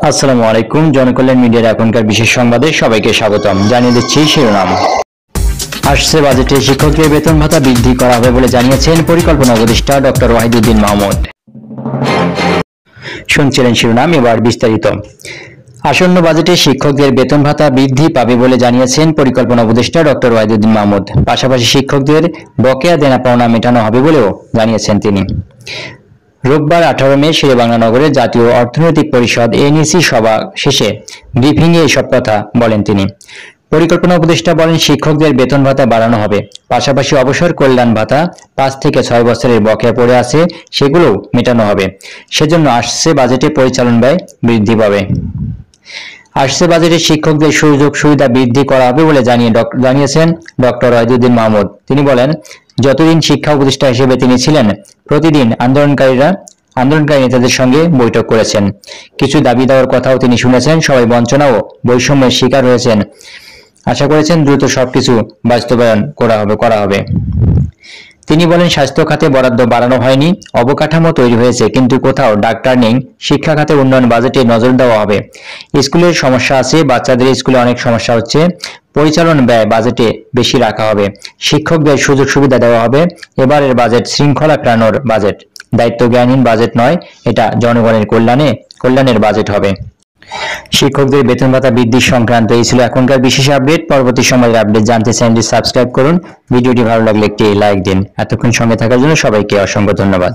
আসসালামু আলাইকুম। জনকল্যাণ মিডিয়ার এখনকার বিশেষ সংবাদে সবাইকে স্বাগতম। জানিয়ে দিচ্ছি শিরোনাম। আসছে বাজেটে শিক্ষকদের বেতন ভাতা বৃদ্ধি করা হবে বলে জানিয়েছেন পরিকল্পনা উপদেষ্টা ডক্টর ওয়াহিদুদ্দিন মাহমুদ। শুনছিলেন শিরোনাম, এবার বিস্তারিত। আসন্ন বাজেটে শিক্ষকদের বেতন ভাতা বৃদ্ধি পাবে বলে জানিয়েছেন পরিকল্পনা উপদেষ্টা ডক্টর ওয়াহিদুদ্দিন মাহমুদ। পাশাপাশি শিক্ষকদের বকেয়া দেনা পাওনা মেটানো হবে বলেও জানিয়েছেন তিনি। রোববার 18 মে শেরেবাংলা নগরের জাতীয় অর্থনৈতিক পরিষদ এনইসি সভা শেষে ব্রিফিংয়ে এসব কথা বলেন তিনি। পরিকল্পনা উপদেষ্টা বলেন, শিক্ষকদের বেতন ভাতা বাড়ানো হবে, পাশাপাশি অবসর কল্যাণ ভাতা 5 থেকে 6 বছরের বকেয়া পড়ে আছে সেগুলোও মেটানো হবে। সেজন্য আসছে বাজেটে পরিচালন ব্যয় বৃদ্ধি পাবে। আসছে বাজেটে শিক্ষকদের সুযোগ সুবিধা বৃদ্ধি করা হবে বলে জানিয়েছেন ডক্টর ওয়াহিদুদ্দিন মাহমুদ। তিনি বলেন, যতদিন শিক্ষা উপদেষ্টা হিসেবে তিনি ছিলেন প্রতিদিন আন্দোলনকারী নেতাদের সঙ্গে বৈঠক করেছেন। কিছু দাবি দেওয়ার কথাও তিনি শুনেছেন। সবাই বঞ্চনা ও বৈষম্যের শিকার হয়েছেন। আশা করেছেন দ্রুত সবকিছু বাস্তবায়ন করা হবে। তিনি বলেন, স্বাস্থ্য খাতে বরাদ্দ বাড়ানো হয়নি, অবকাঠামো তৈরি হয়েছে, কিন্তু কোথাও ডাক্তার নেই। শিক্ষা খাতে উন্নয়ন বাজেটে নজর দেওয়া হবে। স্কুলের সমস্যা আছে, বাচ্চাদের স্কুলে অনেক সমস্যা হচ্ছে, পরিচালন ব্যয় বাজেটে বেশি রাখা হবে। শিক্ষকদের সুযোগ সুবিধা দেওয়া হবে। এবারের বাজেট শৃঙ্খলা ফেরানোর বাজেট, দায়িত্ব জ্ঞানহীন বাজেট নয়, এটা জনগণের কল্যাণের বাজেট হবে। শিক্ষকদের বেতন ভাতা বৃদ্ধি সংক্রান্ত এই ছিল এখনকার বিশেষ আপডেট। পরবর্তী সময়ের আপডেট জানতে চ্যানেলটি সাবস্ক্রাইব করুন। ভিডিওটি ভালো লাগলে একটি লাইক দিন। এতক্ষণ সঙ্গে থাকার জন্য সবাইকে অসংখ্য ধন্যবাদ।